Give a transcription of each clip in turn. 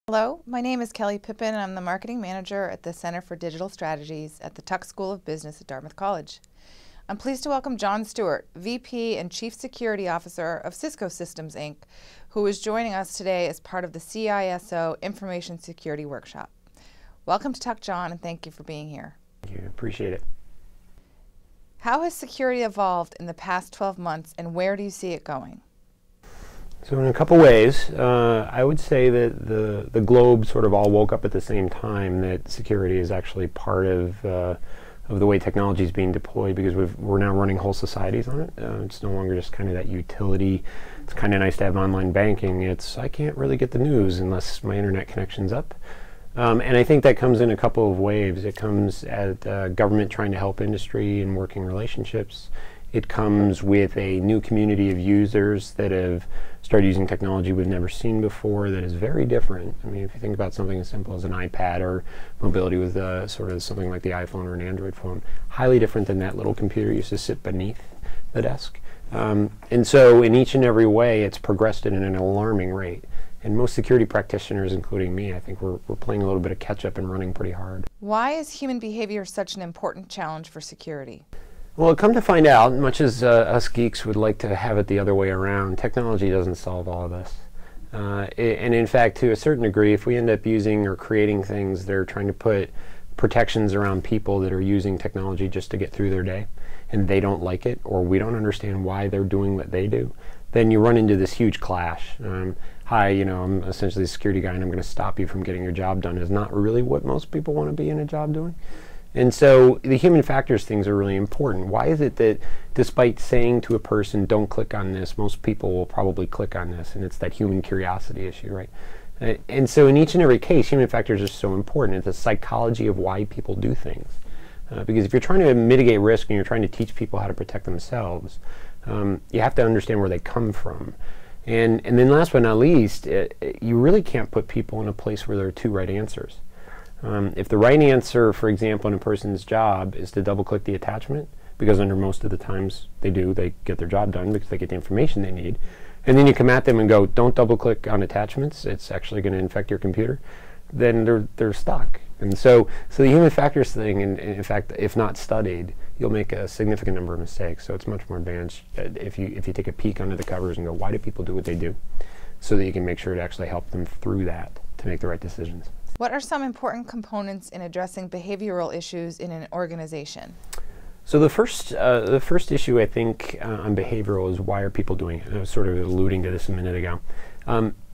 Hello, my name is Kelly Pippin and I'm the Marketing Manager at the Center for Digital Strategies at the Tuck School of Business at Dartmouth College. I'm pleased to welcome John Stewart, VP and Chief Security Officer of Cisco Systems, Inc., who is joining us today as part of the CISO Information Security Workshop. Welcome to Tuck, John, and thank you for being here. Thank you. Appreciate it. How has security evolved in the past 12 months and where do you see it going? So in a couple ways, I would say that the globe sort of all woke up at the same time that security is actually part of the way technology is being deployed, because we're now running whole societies on it. It's no longer just kind of that utility. It's kind of nice to have online banking. It's, I can't really get the news unless my internet connection's up. And I think that comes in a couple of waves. It comes at government trying to help industry and working relationships. It comes with a new community of users that have started using technology we've never seen before that is very different. I mean, if you think about something as simple as an iPad or mobility with sort of something like the iPhone or an Android phone, highly different than that little computer used to sit beneath the desk. And so in each and every way, it's progressed at an alarming rate. And most security practitioners, including me, I think we're playing a little bit of catch up and running pretty hard. Why is human behavior such an important challenge for security? Well, come to find out, much as us geeks would like to have it the other way around, technology doesn't solve all of this. And in fact, to a certain degree, if we end up using or creating things that are trying to put protections around people that are using technology just to get through their day, and they don't like it, or we don't understand why they're doing what they do, then you run into this huge clash. Hi, I'm essentially a security guy and I'm going to stop you from getting your job done is not really what most people want to be in a job doing. And so the human factors things are really important. Why is it that despite saying to a person, don't click on this, most people will probably click on this? And it's that human curiosity issue, right? And so in each and every case, human factors are so important. It's the psychology of why people do things. Because if you're trying to mitigate risk and you're trying to teach people how to protect themselves, you have to understand where they come from. And then last but not least, you really can't put people in a place where there are two right answers. If the right answer, for example, in a person's job is to double-click the attachment, because under most of the times they get their job done because they get the information they need, and then you come at them and go, don't double-click on attachments, it's actually going to infect your computer, then they're stuck. And so the human factors thing, and in fact, if not studied, you'll make a significant number of mistakes. So it's much more advanced if you take a peek under the covers and go, why do people do what they do? So that you can make sure to actually help them through that to make the right decisions. What are some important components in addressing behavioral issues in an organization? So the first issue I think on behavioral is, why are people doing it? I was sort of alluding to this a minute ago.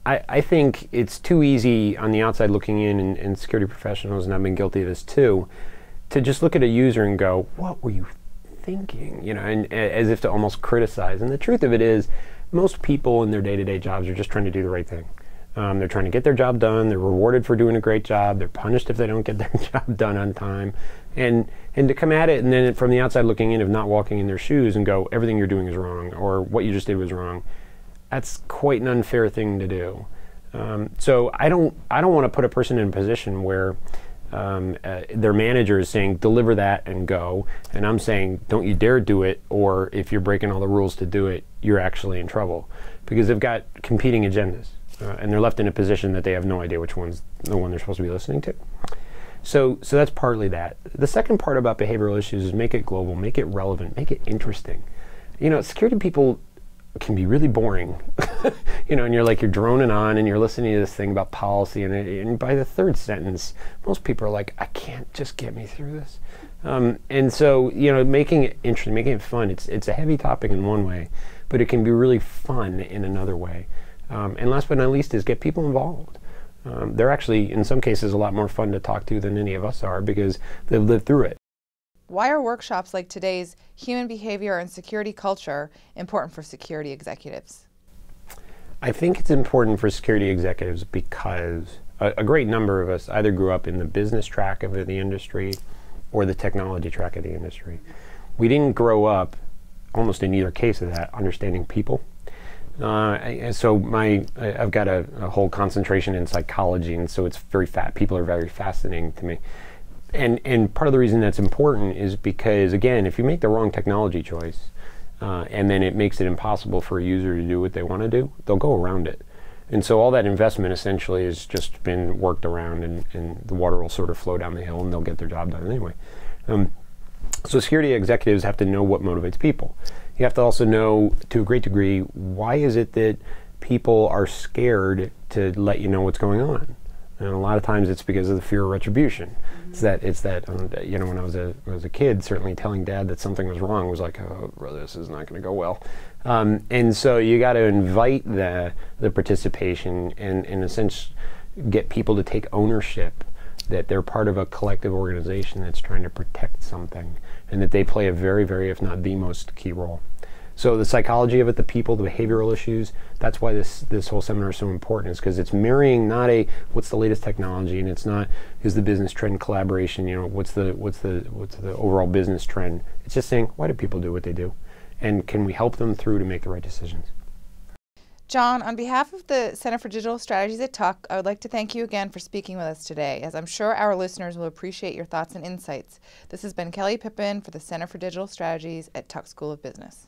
I think it's too easy on the outside looking in, and security professionals, and I've been guilty of this too, to just look at a user and go, what were you thinking? And as if to almost criticize. And the truth of it is, most people in their day-to-day jobs are just trying to do the right thing. They're trying to get their job done. They're rewarded for doing a great job. They're punished if they don't get their job done on time. And to come at it and then from the outside looking in, of not walking in their shoes and go, everything you're doing is wrong, or what you just did was wrong, that's quite an unfair thing to do. So I don't want to put a person in a position where their manager is saying, deliver that and go, and I'm saying, don't you dare do it, or if you're breaking all the rules to do it, you're actually in trouble. Because they've got competing agendas. And they're left in a position that they have no idea which one's the one they're supposed to be listening to. So that's partly that. The second part about behavioral issues is make it global, make it relevant, make it interesting. Security people can be really boring. And you're droning on and you're listening to this thing about policy, and by the third sentence, most people are like, I can't, just get me through this. And so, making it interesting, making it fun, it's a heavy topic in one way, but it can be really fun in another way. And last but not least is get people involved. They're actually, in some cases, a lot more fun to talk to than any of us are, because they've lived through it. Why are workshops like today's Human Behavior and Security Culture important for security executives? I think it's important for security executives because a great number of us either grew up in the business track of the industry or the technology track of the industry. We didn't grow up, almost in either case of that, understanding people. So I've got a whole concentration in psychology, and so it's people are very fascinating to me. And part of the reason that's important is because, again, if you make the wrong technology choice, and then it makes it impossible for a user to do what they want to do, they'll go around it. And so all that investment essentially has just been worked around, and the water will sort of flow down the hill and they'll get their job done anyway. So security executives have to know what motivates people. You have to also know, to a great degree, why is it that people are scared to let you know what's going on? And a lot of times it's because of the fear of retribution. It's that you know, when I was a kid, certainly telling Dad that something was wrong was like, oh, brother, this is not going to go well. And so you got to invite the participation and, in a sense, get people to take ownership that they're part of a collective organization that's trying to protect something, and that they play a very, very, if not the most key role. So the psychology of it, the people, the behavioral issues, that's why this whole seminar is so important, is because it's marrying not a what's the latest technology, and it's not is the business trend collaboration, you know, what's the overall business trend. It's just saying, why do people do what they do? And can we help them through to make the right decisions? John, on behalf of the Center for Digital Strategies at Tuck, I would like to thank you again for speaking with us today, as I'm sure our listeners will appreciate your thoughts and insights. This has been Kelly Pippin for the Center for Digital Strategies at Tuck School of Business.